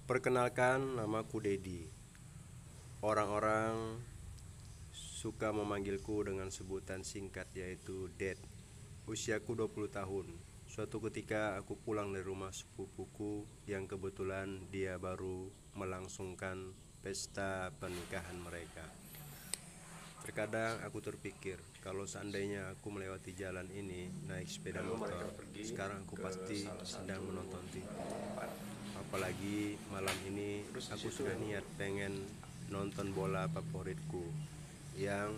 Perkenalkan, namaku Dedi. Orang-orang suka memanggilku dengan sebutan singkat yaitu Ded. Usiaku 20 tahun. Suatu ketika aku pulang dari rumah sepupuku yang kebetulan dia baru melangsungkan pesta pernikahan mereka. Terkadang aku terpikir, kalau seandainya aku melewati jalan ini naik sepeda motor, sekarang aku pasti sedang menonton TV. Apalagi malam ini aku sudah niat pengen nonton bola favoritku yang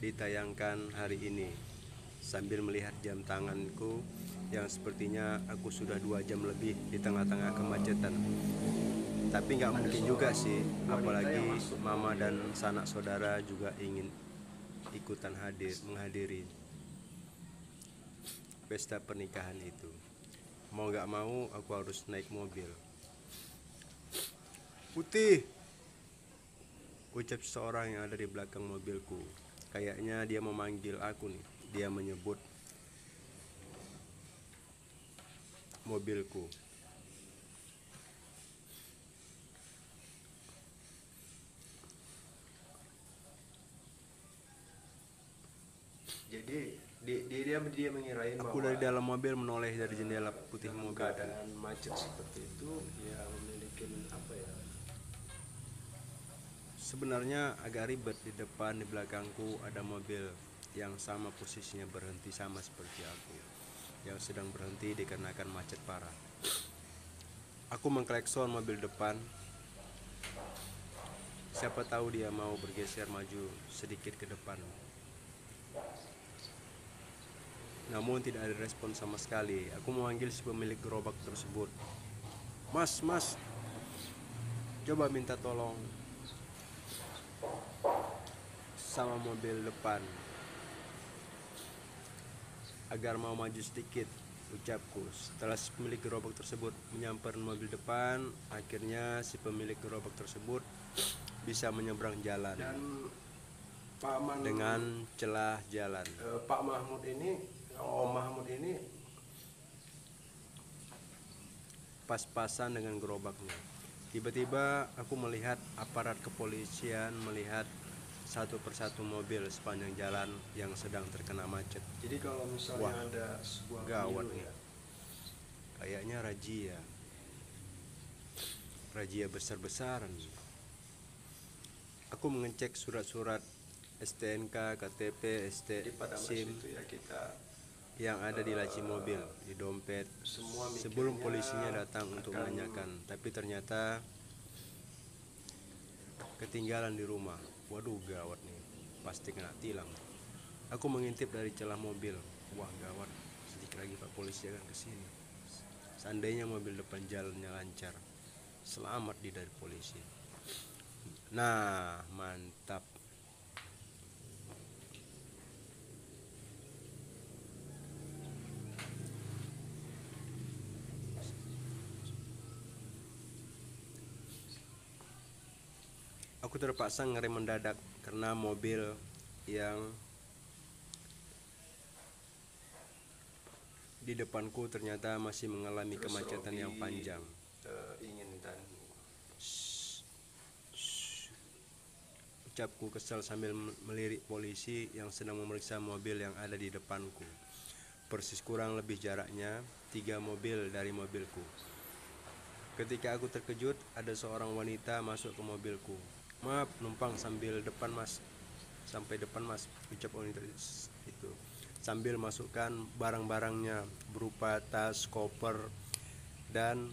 ditayangkan hari ini, sambil melihat jam tanganku yang sepertinya aku sudah 2 jam lebih di tengah-tengah kemacetan. Tapi nggak mungkin juga sih, apalagi mama dan sanak saudara juga ingin ikutan menghadiri pesta pernikahan itu. Mau nggak mau aku harus naik mobil. Putih, ucap seseorang yang ada di belakang mobilku. Kayaknya dia memanggil aku nih. Dia menyebut mobilku. Jadi dia mengirain Aku bahwa dari dalam mobil menoleh dari jendela putih dalam mobil. keadaan macet seperti itu ya memiliki apa ya, Sebenarnya agak ribet, di depan di belakangku ada mobil yang sama posisinya berhenti sama seperti aku, yang sedang berhenti dikarenakan macet parah. Aku mengklakson mobil depan. Siapa tahu dia mau bergeser maju sedikit ke depan. Namun tidak ada respon sama sekali. Aku memanggil si pemilik gerobak tersebut. Mas, mas, coba minta tolong sama mobil depan agar mau maju sedikit, ucapku. Setelah si pemilik gerobak tersebut menyamperin mobil depan, akhirnya si pemilik gerobak tersebut bisa menyeberang jalan dan dengan celah jalan. Pak Mahmud ini, Om Mahmud ini Pas-pasan dengan gerobaknya. Tiba-tiba aku melihat aparat kepolisian melihat satu persatu mobil sepanjang jalan yang sedang terkena macet. jadi kalau misalnya Wah, ada sebuah gawat pemilu nih. ya, Kayaknya razia besar-besaran. Aku mengecek surat-surat STNK, KTP, jadi pada masa SIM itu ya kita yang ada di laci mobil, di dompet, semua sebelum mikirnya polisinya datang untuk akan menanyakan. Tapi ternyata ketinggalan di rumah. Waduh, gawat nih, pasti kena tilang. Aku mengintip dari celah mobil. Wah, gawat, sedikit lagi Pak polisi akan kesini. Seandainya mobil depan jalannya lancar, selamat di dari polisi. Nah, mantap. Aku terpaksa ngerem mendadak karena mobil yang di depanku ternyata masih mengalami terus kemacetan Robi, yang panjang. inginkan Ucapku kesal sambil melirik polisi yang sedang memeriksa mobil yang ada di depanku. Persis kurang lebih jaraknya 3 mobil dari mobilku. Ketika aku terkejut, ada seorang wanita masuk ke mobilku. Maaf, numpang sambil depan mas, sampai depan mas, ucap wanita itu sambil masukkan barang-barangnya berupa tas, koper, dan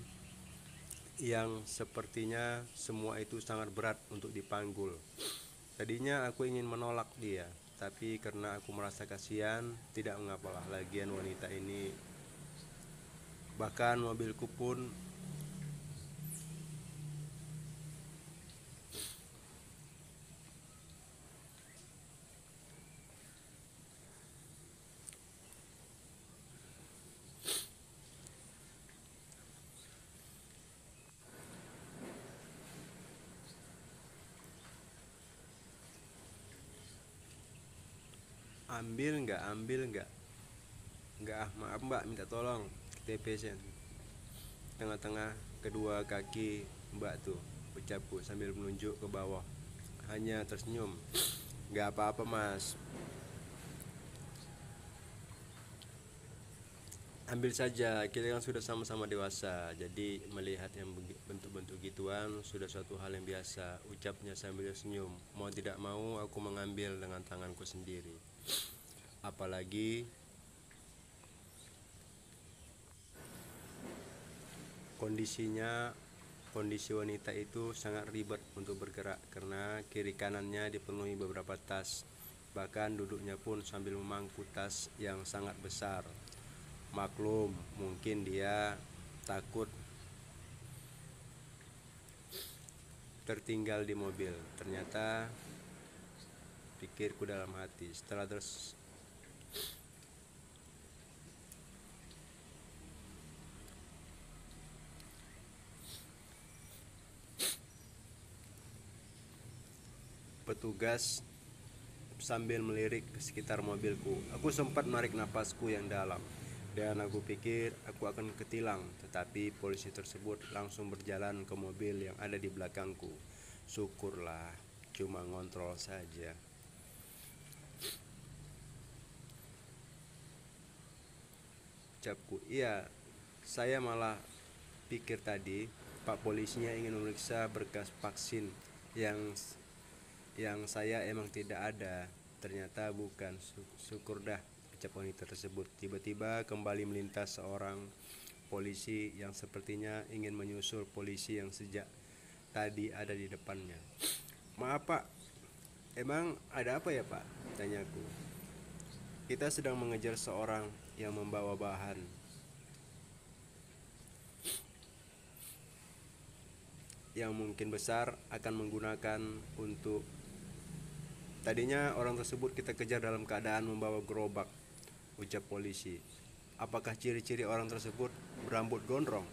yang sepertinya semua itu sangat berat untuk dipanggul. Tadinya aku ingin menolak dia, tapi karena aku merasa kasihan, tidak mengapalah, lagian wanita ini. Bahkan mobilku pun ambil nggak, ah maaf mbak, minta tolong, TP sen. Tengah-tengah kedua kaki mbak tuh, ucapku sambil menunjuk ke bawah. Hanya tersenyum. Gak apa-apa mas, ambil saja, kita kan sudah sama-sama dewasa. Jadi melihat yang bentuk-bentuk gituan sudah suatu hal yang biasa, ucapnya sambil senyum. Mau tidak mau aku mengambil dengan tanganku sendiri. Apalagi kondisi wanita itu sangat ribet untuk bergerak karena kiri kanannya dipenuhi beberapa tas. Bahkan duduknya pun sambil memangku tas yang sangat besar. Maklum, mungkin dia takut tertinggal di mobil. Ternyata pikirku dalam hati. Setelah petugas sambil melirik ke sekitar mobilku, aku sempat menarik napasku yang dalam. Dan aku pikir aku akan ketilang, tetapi polisi tersebut langsung berjalan ke mobil yang ada di belakangku. Syukurlah, cuma ngontrol saja. Ucapku, iya, saya malah pikir tadi Pak polisinya ingin memeriksa berkas vaksin yang saya emang tidak ada. Ternyata bukan. Syukur dah, ucap wanita tersebut. Tiba-tiba kembali melintas seorang polisi yang sepertinya ingin menyusul polisi yang sejak tadi ada di depannya. Maaf pak, emang ada apa ya pak? Tanyaku. Kita sedang mengejar seorang yang membawa bahan yang mungkin besar akan menggunakan untuk. Tadinya orang tersebut kita kejar dalam keadaan membawa gerobak, ucap polisi. Apakah ciri-ciri orang tersebut berambut gondrong?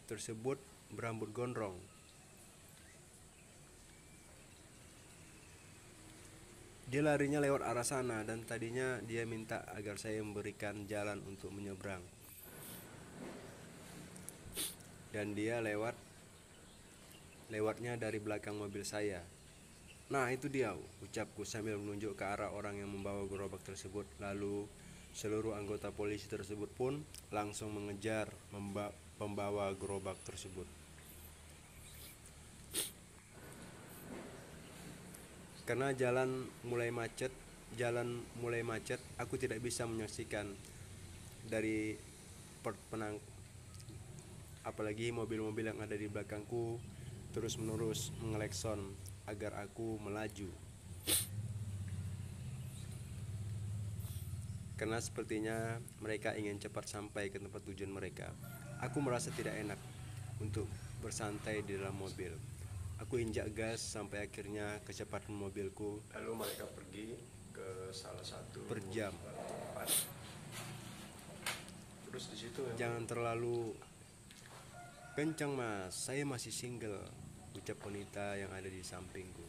Tersebut berambut gondrong. Dia larinya lewat arah sana dan tadinya dia minta agar saya memberikan jalan untuk menyeberang. Dan dia lewatnya dari belakang mobil saya. Nah itu dia, ucapku sambil menunjuk ke arah orang yang membawa gerobak tersebut. Lalu seluruh anggota polisi tersebut pun langsung mengejar pembawa gerobak tersebut. Karena jalan mulai macet, aku tidak bisa menyaksikan dari apalagi mobil-mobil yang ada di belakangku terus-menerus mengelakson agar aku melaju. Karena sepertinya mereka ingin cepat sampai ke tempat tujuan mereka. Aku merasa tidak enak untuk bersantai di dalam mobil. Aku injak gas sampai akhirnya kecepatan mobilku. Lalu mereka pergi ke salah satu per jam. tempat. Terus di situ Jangan terlalu kencang mas, saya masih single, ucap wanita yang ada di sampingku.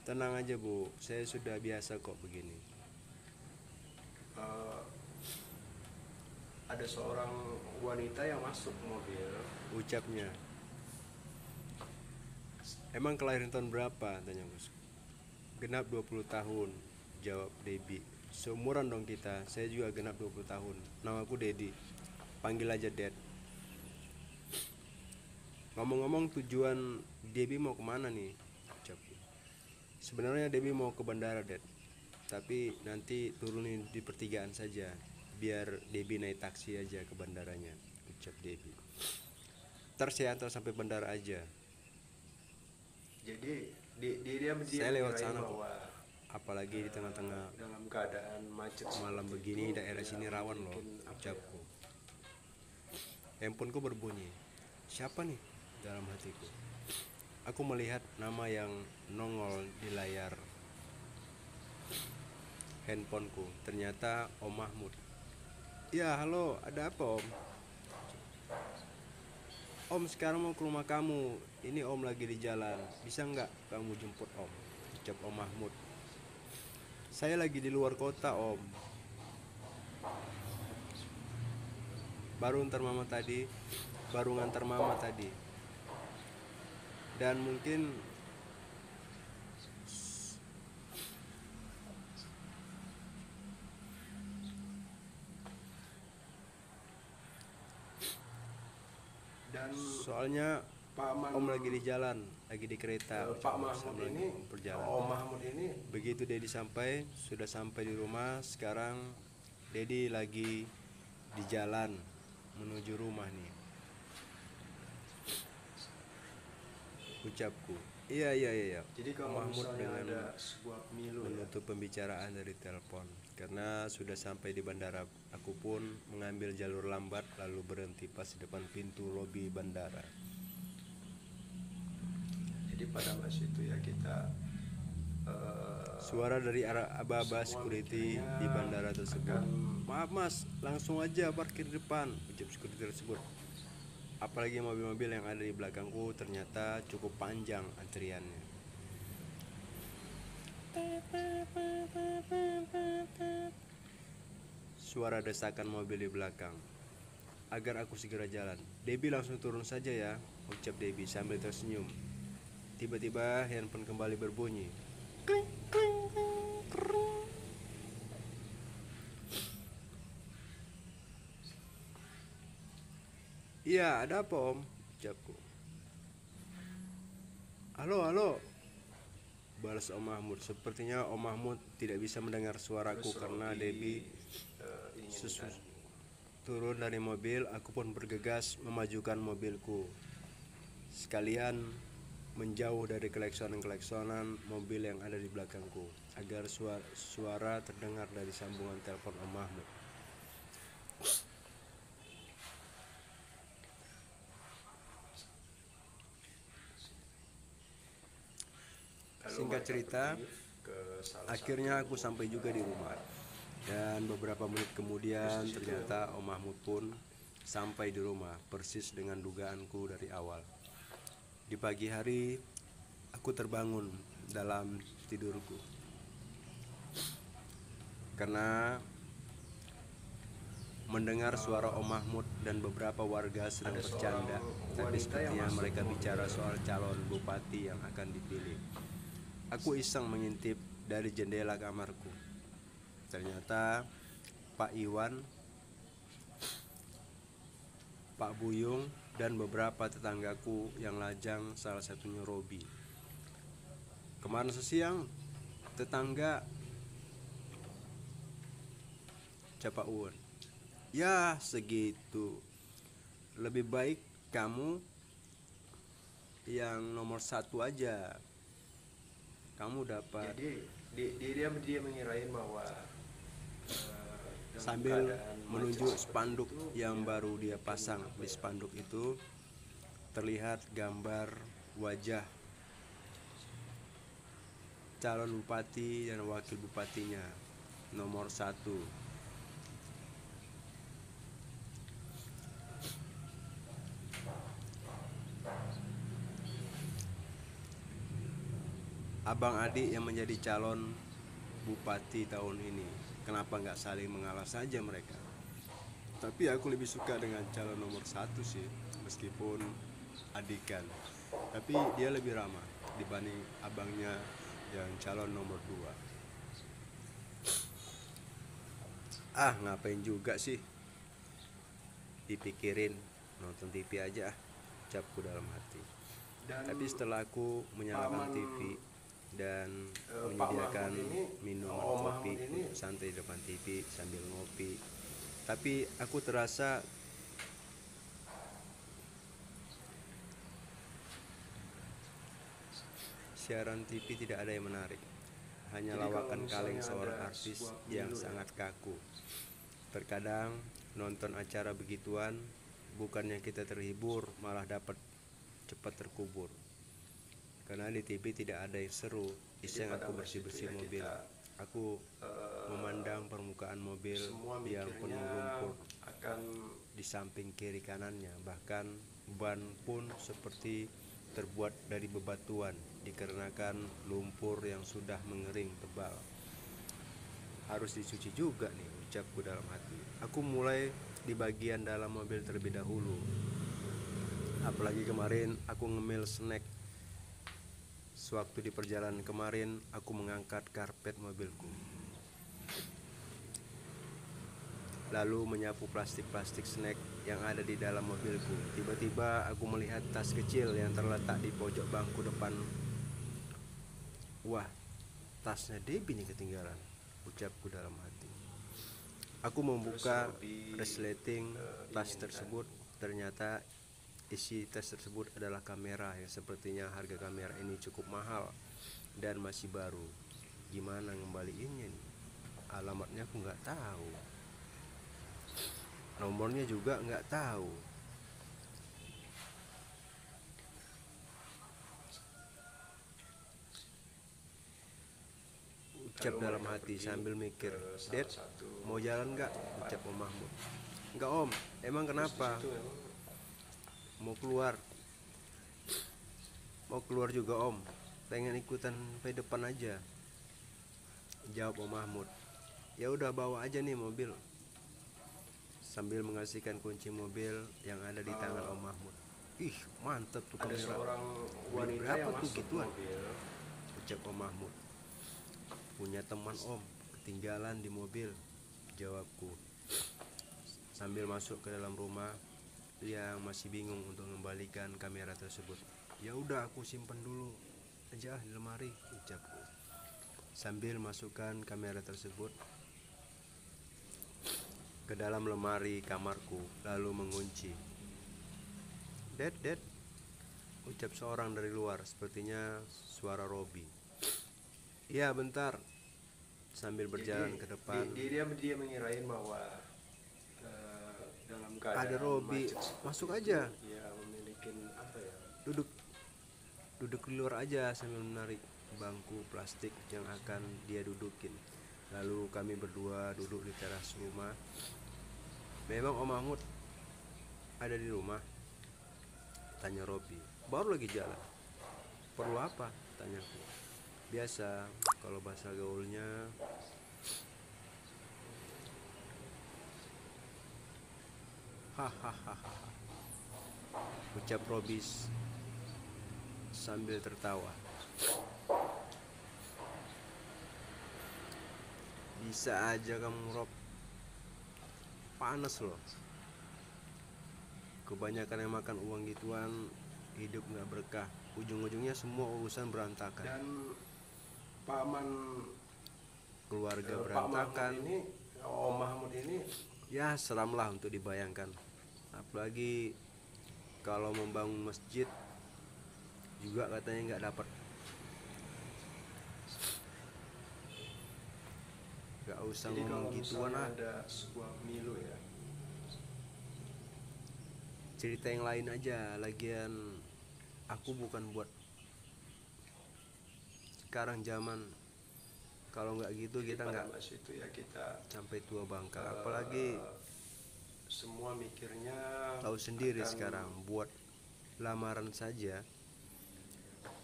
Tenang aja bu, saya sudah biasa kok begini. ada seorang wanita yang masuk mobil. Ucapnya. Emang kelahiran tahun berapa? Tanya bosku. Genap 20 tahun, jawab Debbie. Seumuran dong kita, saya juga genap 20 tahun. Nama aku Dedi, panggil aja Dad. Ngomong-ngomong tujuan Debbie mau kemana nih? Ucapku. Sebenarnya Debbie mau ke bandara Dad, tapi nanti turunin di pertigaan saja. Biar Debbie naik taksi aja ke bandaranya, ucap Debbie. Ntar saya antar sampai bandara aja. Jadi dia Saya lewat mengira sana bahwa apalagi di tengah-tengah dalam keadaan macet malam seperti begini itu, daerah ya, sini rawan loh, mungkin apa ya, ucapku. Handphoneku berbunyi. Siapa nih? Dalam hatiku. Aku melihat nama yang nongol di layar handphoneku. Ternyata Om Mahmud. Ya halo, ada apa Om? Om sekarang mau ke rumah kamu, ini om lagi di jalan, bisa nggak kamu jemput om? Ucap Om Mahmud. Saya lagi di luar kota om, baru ngantar mama tadi. Dan mungkin Dan soalnya paman om lagi di jalan, lagi di kereta. Pak Mahmud Sama ini, lagi perjalanan. Om Mahmud ini Begitu Dedi sudah sampai di rumah. Sekarang Dedi lagi di jalan menuju rumah nih. Ucapku. Iya. jadi kalau Mahmud misalnya dengan ada sebuah pemilu ya, menutup pembicaraan dari telepon. Karena sudah sampai di bandara, aku pun mengambil jalur lambat lalu berhenti pas di depan pintu lobi bandara. jadi pada masa itu ya kita Suara dari arah aba-aba security di bandara tersebut. Maaf mas, langsung aja parkir di depan, ucap security tersebut. Apalagi mobil-mobil yang ada di belakangku ternyata cukup panjang antriannya. Suara desakan mobil di belakang agar aku segera jalan. Debbie langsung turun saja ya, ucap Debbie sambil tersenyum. Tiba-tiba handphone kembali berbunyi. Kling, kling, kring. Iya, ada apa om? Ucapku. Halo, balas Om Mahmud. Sepertinya Om Mahmud tidak bisa mendengar suaraku karena Debbie turun dari mobil. Aku pun bergegas memajukan mobilku, sekalian menjauh dari keleksonan mobil yang ada di belakangku agar suara terdengar dari sambungan telepon Om Mahmud. Singkat cerita, akhirnya aku sampai juga di rumah. Dan beberapa menit kemudian ternyata Om Mahmud pun sampai di rumah, persis dengan dugaanku dari awal. Di pagi hari, aku terbangun dalam tidurku karena mendengar suara Om Mahmud dan beberapa warga sedang bercanda. Tapi sepertinya mereka bicara soal calon bupati yang akan dipilih. Aku iseng mengintip dari jendela kamarku. Ternyata Pak Iwan, Pak Buyung, dan beberapa tetanggaku yang lajang, salah satunya Robi. Kemarin siang, tetangga Capa Uwan. Ya segitu. Lebih baik kamu yang nomor 1 aja. Kamu dapat. Jadi dia mengirain bahwa Sambil menunjuk spanduk yang baru dia pasang. Di spanduk itu terlihat gambar wajah calon bupati dan wakil bupatinya nomor 1. Abang adik yang menjadi calon bupati tahun ini. Kenapa nggak saling mengalah saja mereka? Tapi aku lebih suka dengan calon nomor 1 sih, meskipun adikan. Tapi dia lebih ramah dibanding abangnya yang calon nomor 2. Ngapain juga sih dipikirin, nonton TV aja, ucapku dalam hati. Tapi setelah aku menyalakan TV dan menyediakan minuman kopi untuk santai di depan TV sambil ngopi, tapi aku terasa siaran TV tidak ada yang menarik, hanya lawakan kaleng seorang artis yang sangat kaku. Terkadang nonton acara begituan, bukannya kita terhibur, malah dapat cepat terkubur. Karena di TV tidak ada yang seru. Iseng aku bersih-bersih mobil Aku memandang permukaan mobil semua yang penuh mikirnya lumpur akan di samping kiri kanannya. Bahkan ban pun seperti terbuat dari bebatuan dikarenakan lumpur yang sudah mengering tebal. Harus dicuci juga nih, ucapku dalam hati. Aku mulai di bagian dalam mobil terlebih dahulu. Apalagi kemarin aku ngemil snack. Sewaktu di perjalanan kemarin, aku mengangkat karpet mobilku, lalu menyapu plastik-plastik snack yang ada di dalam mobilku. Tiba-tiba aku melihat tas kecil yang terletak di pojok bangku depan. Wah, tasnya Debbie nih ketinggalan, ucapku dalam hati. Aku membuka resleting tas tersebut. Ternyata isi tas tersebut adalah kamera yang sepertinya harga kamera ini cukup mahal dan masih baru. Gimana ngembaliinnya nih? Alamatnya aku nggak tahu, nomornya juga nggak tahu. Ucap dalam hati sambil mikir. Dad, mau jalan nggak? Ucap Om Mahmud. Nggak Om, emang kenapa? Mau keluar. Mau keluar juga Om, pengen ikutan sampai depan aja, jawab Om Mahmud. Ya udah bawa aja nih mobil, sambil mengasihkan kunci mobil yang ada di tangan Om Mahmud. Ih, mantep tuh ada kamera. seorang Beli wanita berapa yang tuh masuk gituan? mobil. Ucap Om Mahmud. Punya teman Om, ketinggalan di mobil, jawabku, sambil masuk ke dalam rumah yang masih bingung untuk mengembalikan kamera tersebut. Ya udah aku simpen dulu aja di lemari, ucapku, sambil masukkan kamera tersebut ke dalam lemari kamarku lalu mengunci. Dad, ucap seorang dari luar, sepertinya suara Robi. Iya bentar, sambil berjalan ke depan. Dia mengirain bahwa dalam keadaan Ada Robi, macet seperti masuk itu, aja. dia memiliki apa ya? Duduk di luar aja sambil menarik bangku plastik yang akan dia dudukin. Lalu kami berdua duduk di teras rumah. Memang Om Mahmud ada di rumah? Tanya Robi. Baru lagi jalan. Perlu apa? Tanyaku. Biasa, kalau bahasa gaulnya hahaha, ucap Robi sambil tertawa. Bisa aja kamu Rob, panas loh. Kebanyakan yang makan uang gituan hidup gak berkah, ujung-ujungnya semua urusan berantakan. Dan paman Keluarga Pak berantakan. Mahmud ini, Om Mahmud ini, Ya seram lah untuk dibayangkan. Apalagi kalau membangun masjid juga katanya nggak dapat. Gak usah jadi kalau ngomong gituan misalnya ah. ada sebuah pemilu ya, Cerita yang lain aja. Lagian aku bukan buat sekarang zaman. Kalau nggak gitu kita pada nggak masa itu ya kita sampai tua bangka. Apalagi semua mikirnya tahu sendiri akan sekarang buat lamaran saja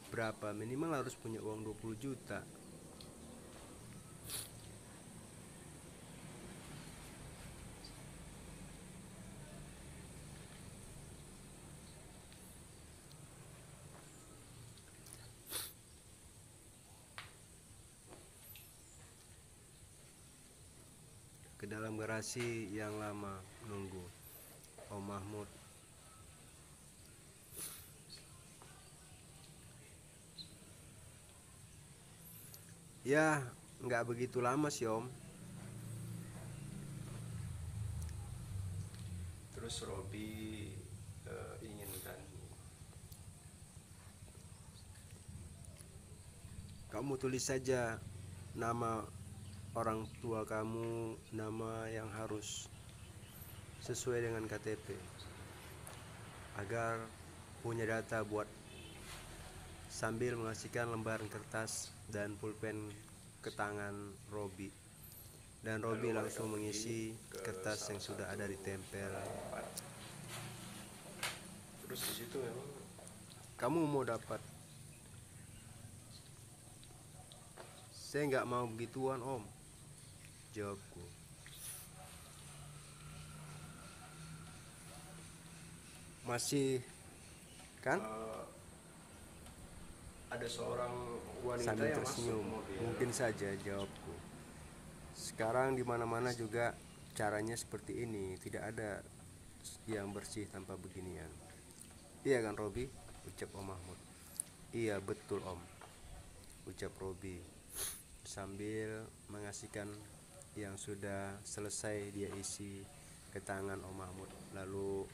berapa, minimal harus punya uang 20 juta. Ke dalam garasi yang lama menunggu Om Mahmud. Ya nggak begitu lama sih Om. terus Robi inginkan Kamu tulis saja nama orang tua kamu, nama yang harus sesuai dengan KTP, agar punya data buat, sambil mengasihkan lembaran kertas dan pulpen ke tangan Robi, dan Robi langsung mengisi kertas yang sudah ada ditempel. Terus di situ memang Kamu mau dapat? Saya nggak mau begituan om, jawabku. Masih kan? ada seorang wanita Sambil yang tersenyum. masuk mobil. Mungkin saja, jawabku. Sekarang di mana-mana juga caranya seperti ini, tidak ada yang bersih tanpa beginian. Iya kan Robi? Ucap Om Mahmud. Iya betul om, ucap Robi sambil mengasihkan yang sudah selesai dia isi ke tangan Om Mahmud. Lalu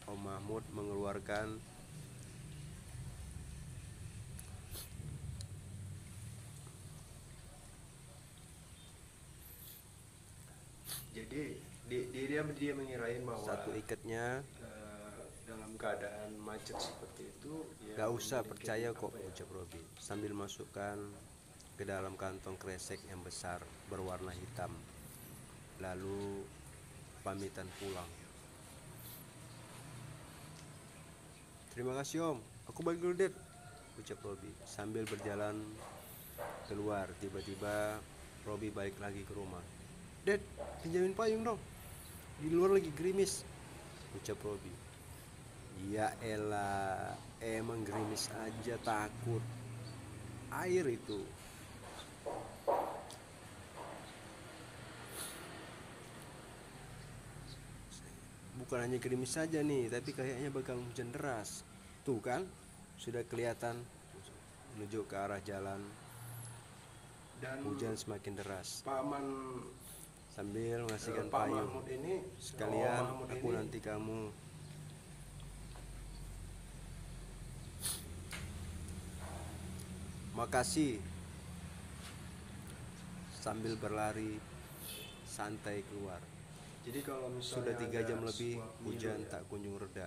Om Mahmud mengeluarkan Jadi dia mengirain bahwa satu ikatnya. dalam keadaan macet seperti itu Gak usah percaya kok, ucap Robi sambil masukkan ke dalam kantong kresek yang besar berwarna hitam. Lalu pamitan pulang. Terima kasih om, aku balik dulu Dad, ucap Robi sambil berjalan keluar. Tiba-tiba Robi balik lagi ke rumah. Dad, pinjamin payung dong, di luar lagi gerimis, ucap Robi. Ya elah, emang gerimis aja takut air itu. Bukan hanya gerimis saja nih, tapi kayaknya bakal hujan deras. Tuh kan, sudah kelihatan menuju ke arah jalan. dan Hujan semakin deras. paman Sambil mengasihkan Pak payung. Mahmud ini Sekalian Mahmud aku ini nanti kamu. Makasih. Sambil berlari santai keluar. jadi kalau Sudah misalnya 3 jam ada lebih sebuah pemilu hujan ya, tak kunjung reda.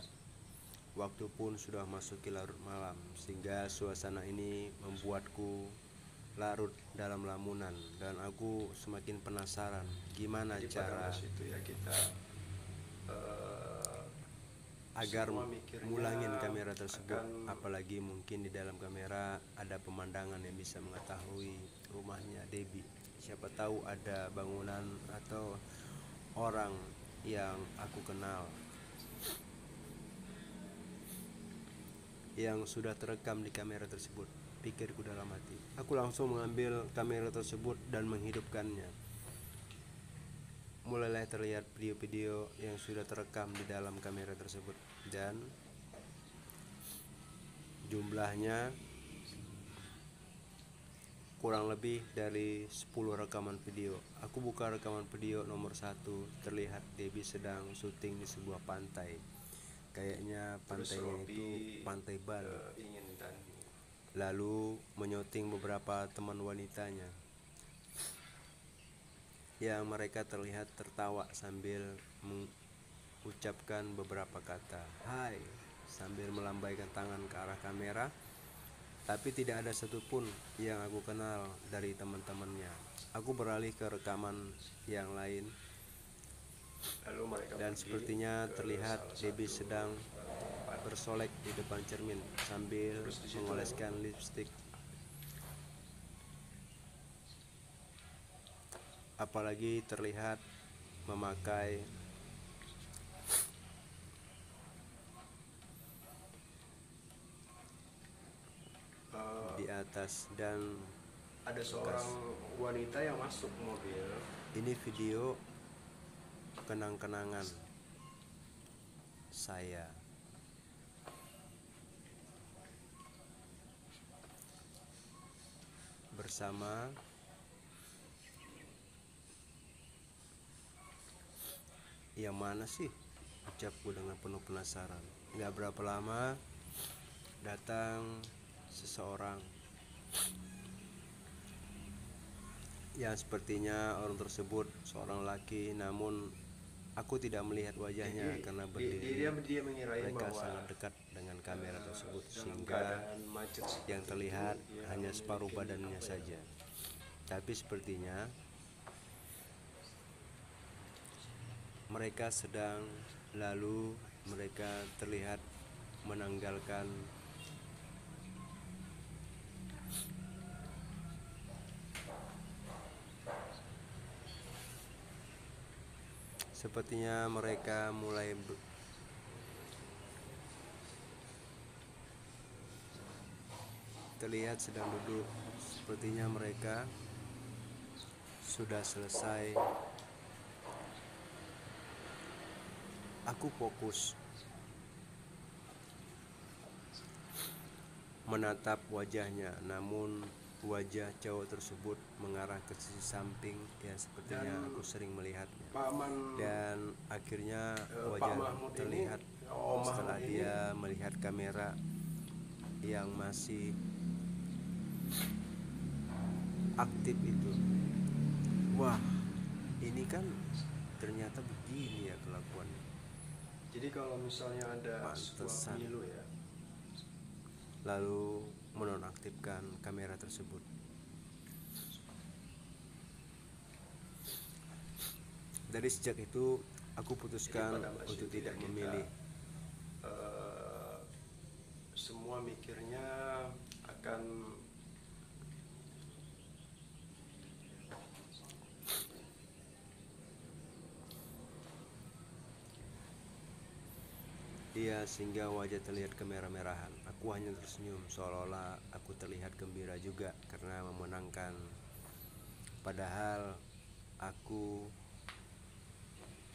Waktu pun sudah masuki larut malam, sehingga suasana ini membuatku larut dalam lamunan, dan aku semakin penasaran gimana jadi pada cara masa itu ya kita agar semua mikirnya mulangin kamera tersebut. akan Apalagi mungkin di dalam kamera ada pemandangan yang bisa mengetahui rumahnya Debbie. Siapa tahu ada bangunan atau orang yang aku kenal yang sudah terekam di kamera tersebut, pikirku dalam hati. Aku langsung mengambil kamera tersebut dan menghidupkannya. Mulailah terlihat video-video yang sudah terekam di dalam kamera tersebut, dan jumlahnya kurang lebih dari 10 rekaman video. Aku buka rekaman video nomor 1. Terlihat Debbie sedang syuting di sebuah pantai. Kayaknya pantainya itu Pantai Bal. ingin tadi Lalu menyuting beberapa teman wanitanya yang mereka terlihat tertawa sambil mengucapkan beberapa kata hai sambil melambaikan tangan ke arah kamera. Tapi tidak ada satupun yang aku kenal dari teman-temannya. Aku beralih ke rekaman yang lain, lalu mereka dan pergi sepertinya ke terlihat salah Debbie satu sedang tempat. bersolek di depan cermin sambil Terus di situ mengoleskan lipstik. Apalagi terlihat memakai di atas, dan ada seorang wanita yang masuk mobil. ini video kenang-kenangan saya. Bersama yang mana sih, ucapku dengan penuh penasaran. Gak berapa lama datang seseorang yang sepertinya orang tersebut seorang laki, namun aku tidak melihat wajahnya karena berdiri. Dia mengirain Mereka bahwa sangat dekat dengan kamera tersebut dalam sehingga keadaan macet yang seperti terlihat itu, ia hanya separuh memiliki badannya apa ya, saja. Tapi sepertinya mereka sedang, lalu mereka terlihat menanggalkan sepertinya mereka mulai terlihat sedang duduk. Sepertinya mereka sudah selesai. Aku fokus menatap wajahnya, namun wajah cowok tersebut mengarah ke sisi samping yang sepertinya Dan aku sering melihatnya. paman Dan akhirnya Pak wajah Mahmud ini, terlihat Om setelah Mahmud ini, dia melihat kamera yang masih aktif itu. Wah, ini kan ternyata begini ya kelakuannya. jadi kalau misalnya ada sebuah Pantesan. pemilu ya, Lalu menonaktifkan kamera tersebut. Dari sejak itu aku putuskan pada masa untuk itu tidak ya kita, memilih. semua mikirnya akan Iya, sehingga wajah terlihat kemerah-merahan. Aku hanya tersenyum, seolah-olah aku terlihat gembira juga karena memenangkan. Padahal aku,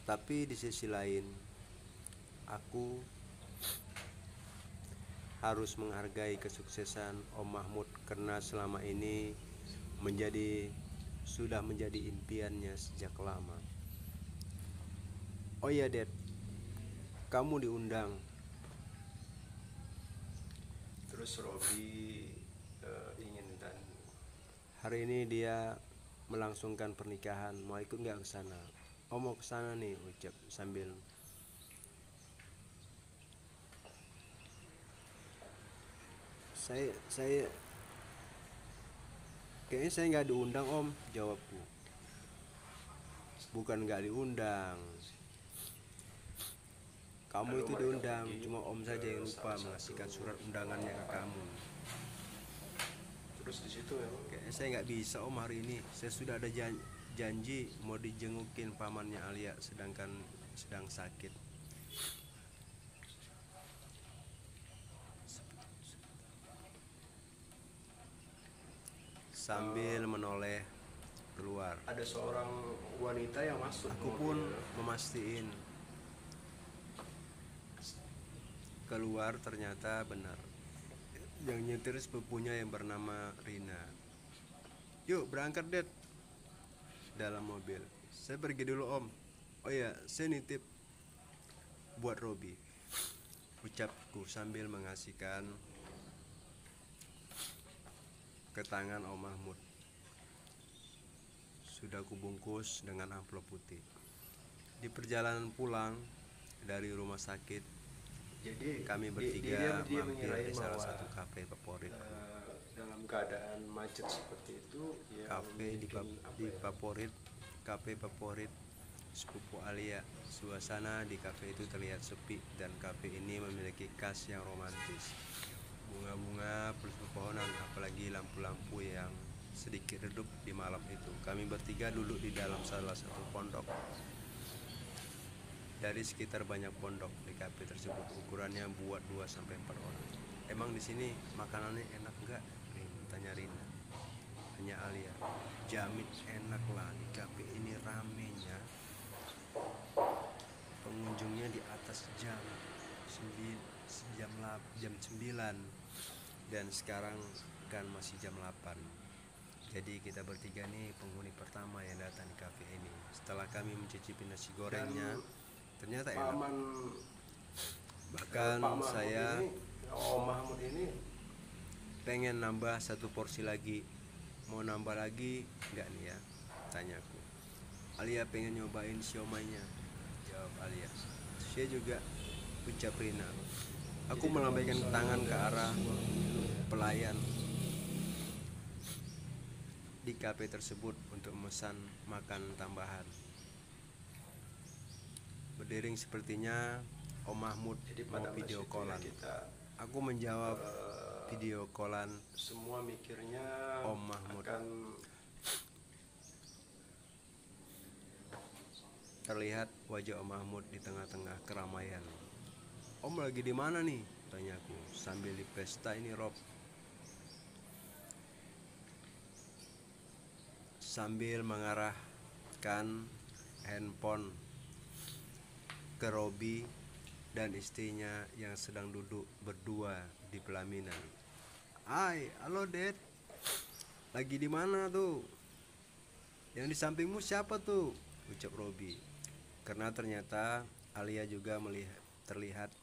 tapi di sisi lain, aku harus menghargai kesuksesan Om Mahmud karena selama ini sudah menjadi impiannya sejak lama. Oh iya, Dad, kamu diundang. terus Robi ingin dan Hari ini dia melangsungkan pernikahan. Mau ikut nggak ke sana? Oh, mau ke sana nih, ucap sambil saya kayaknya saya nggak diundang, Om, jawabku. Bukan nggak diundang, kamu Lalu itu mereka diundang, pergi cuma Om saja yang ke lupa salah mengasihkan satu surat undangannya ke kamu. terus di situ memang Kayaknya saya nggak bisa, Om, hari ini. Saya sudah ada janji mau dijengukin pamannya Alia, sedangkan sedang sakit. Sambil menoleh keluar, ada seorang wanita yang masuk aku ke pun mobil. memastiin keluar. Ternyata benar, yang nyetir sepupunya yang bernama Rina. Yuk berangkat, Dad. Dalam mobil, saya pergi dulu, Om. Oh ya, saya nitip buat Robi, ucapku sambil mengasihkan ke tangan Om Mahmud. Sudah kubungkus dengan amplop putih. Di perjalanan pulang dari rumah sakit, Jadi kami dia bertiga mampir mengirain di salah bahwa, satu kafe favorit. dalam keadaan macet seperti itu ya Kafe di ya, favorit, kafe favorit sepupu Alia. Suasana di kafe itu terlihat sepi dan kafe ini memiliki khas yang romantis. Bunga-bunga, pepohonan, apalagi lampu-lampu yang sedikit redup di malam itu. Kami bertiga duduk di dalam salah satu pondok. Dari sekitar banyak pondok di kafe tersebut, ukurannya buat 2-4 orang. Emang di sini makanannya enak enggak? Tanya Rina. Hanya Alia. Jamin enak lah, di kafe ini ramenya. Pengunjungnya di atas jam 9 dan sekarang kan masih jam 8. Jadi kita bertiga nih penghuni pertama yang datang di kafe ini. Setelah kami mencicipi nasi gorengnya, ternyata enak. paman Bahkan Pak Mahmud saya ini, Om Mahmud ini pengen nambah satu porsi lagi. Mau nambah lagi enggak nih ya? Tanyaku. Alia pengen nyobain siomainya, jawab Alia. Saya juga, ucap Rina. Aku melambaikan tangan ke arah pelayan. di kafe tersebut untuk memesan makan tambahan. Berdering sepertinya Om Mahmud Jadi mau pada video masa itu ya callan. kita Aku menjawab video callan. semua mikirnya Om Mahmud. akan Terlihat wajah Om Mahmud di tengah-tengah keramaian. Om lagi di mana nih? Tanyaku. Sambil di pesta ini, Rob. Sambil mengarahkan handphone ke Robi dan istrinya yang sedang duduk berdua di pelaminan. Hai, halo Dad. Lagi di mana tuh? Yang di sampingmu siapa tuh? Ucap Robi. Karena ternyata Arya juga melihat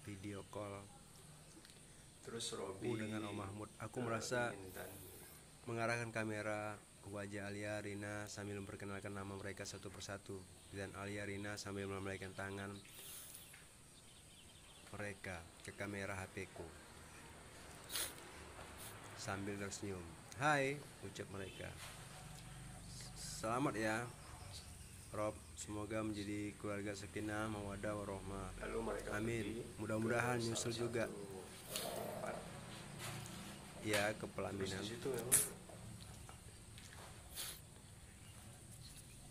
video call terus Robi dengan Om Mahmud. Aku merasa mengarahkan kamera ke wajah Alia Rina sambil memperkenalkan nama mereka satu persatu, dan Alia Rina sambil melambaikan tangan mereka ke kamera HP-ku sambil tersenyum. Hai, ucap mereka. Selamat ya Rob, semoga menjadi keluarga sakinah mawaddah warahmah. Lalu mereka Amin. pergi Mudah-mudahan ke nyusul salah juga. satu tempat. Ya, ke Terus pelaminan. di situ memang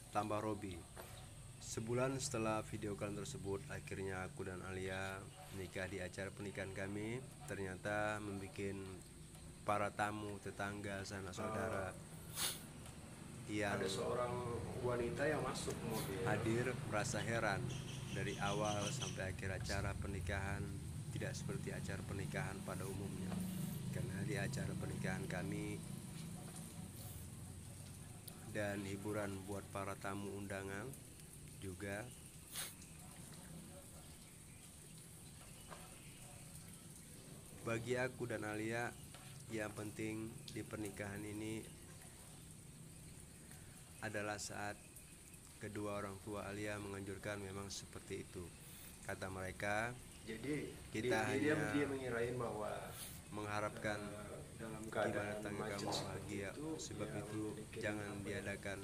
Tambah Robi. Sebulan setelah video call tersebut, akhirnya aku dan Alia menikah. Di acara pernikahan kami ternyata membuat para tamu, tetangga, sanak saudara yang ada seorang wanita yang masuk mobil. hadir merasa heran. Dari awal sampai akhir acara pernikahan tidak seperti acara pernikahan pada umumnya. Karena di acara pernikahan kami dan hiburan buat para tamu undangan juga bagi aku dan Alia, yang penting di pernikahan ini adalah saat kedua orang tua Alia menganjurkan memang seperti itu. Kata mereka, Jadi kita dia hanya mengirain bahwa mengharapkan dalam gimana keadaan tangga macet kamu seperti bahagia, itu, sebab ya itu memiliki jangan apa ya, diadakan.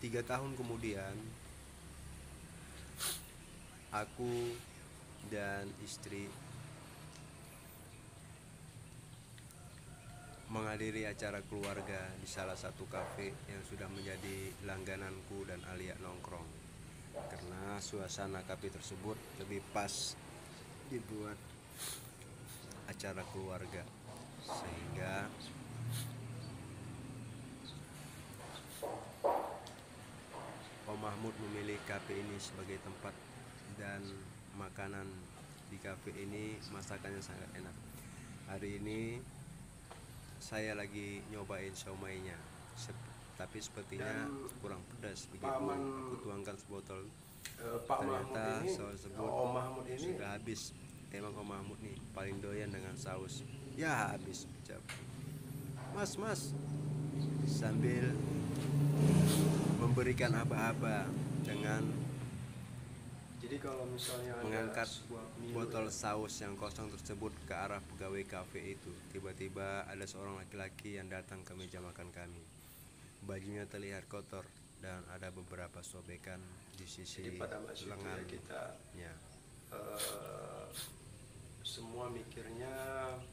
3 tahun kemudian, aku dan istri menghadiri acara keluarga di salah satu kafe yang sudah menjadi langgananku dan Alia nongkrong. Karena suasana kafe tersebut lebih pas dibuat acara keluarga, sehingga Om Mahmud memilih kafe ini sebagai tempat, dan makanan di kafe ini masakannya sangat enak. Hari ini saya lagi nyobain siomainya, tapi sepertinya Dan kurang pedas. Begitu paman- aku tuangkan sebotol, Pak ternyata Mahmud ini, saus tersebut Om Mahmud ini sudah habis. Emang Om Mahmud nih paling doyan dengan saus. Ya habis, ucap. Mas, sambil memberikan aba-aba dengan jadi kalau misalnya ada mengangkat sebuah menu botol saus yang kosong tersebut ke arah pegawai kafe itu. Tiba-tiba ada seorang laki-laki yang datang ke meja makan kami. Bajunya terlihat kotor dan ada beberapa sobekan di sisi jadi pada masa itu ya lengannya. kita semua mikirnya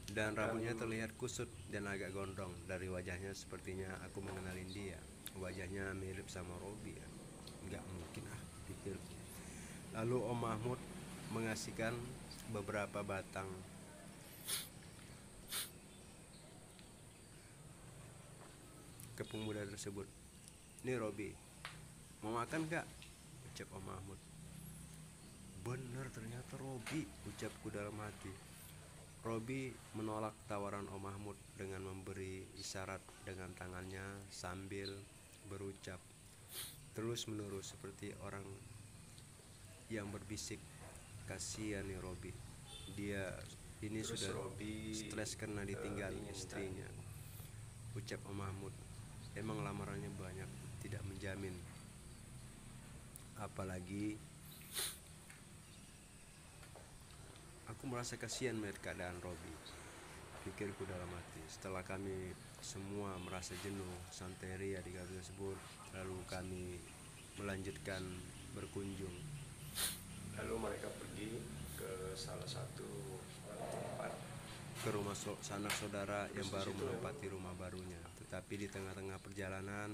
Dan akan- rambutnya terlihat kusut dan agak gondrong. Dari wajahnya sepertinya aku mengenalin dia. Wajahnya mirip sama Robi ya. Nggak mungkin pikir. Lalu Om Mahmud mengasihkan beberapa batang ke pemuda tersebut. Nih Robi, mau makan gak? Ucap Om Mahmud. Bener ternyata Robi, ucapku dalam hati. Robi menolak tawaran Om Mahmud dengan memberi isyarat dengan tangannya sambil berucap terus menerus seperti orang yang berbisik. Kasihan nih Robi, dia ini Terus sudah Robi, stres karena ditinggal ingin istrinya. Ucap Om Mahmud, emang lamarannya banyak, tidak menjamin. Apalagi aku Aku merasa kasihan melihat keadaan Robi, pikirku dalam hati. Setelah kami semua merasa jenuh santai ria di kafe tersebut, lalu kami melanjutkan berkunjung Lalu mereka pergi ke salah satu tempat. ke rumah sanak saudara yang Terus di baru situ menempati rumah barunya. Tetapi di tengah-tengah perjalanan,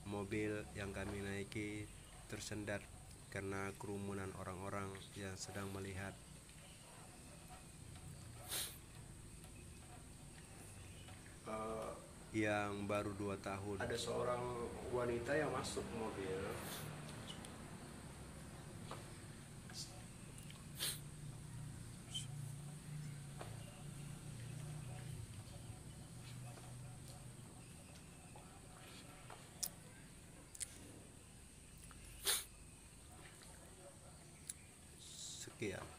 mobil yang kami naiki tersendat karena kerumunan orang-orang yang sedang melihat yang baru 2 tahun. Ada seorang wanita yang masuk mobil. Sekian.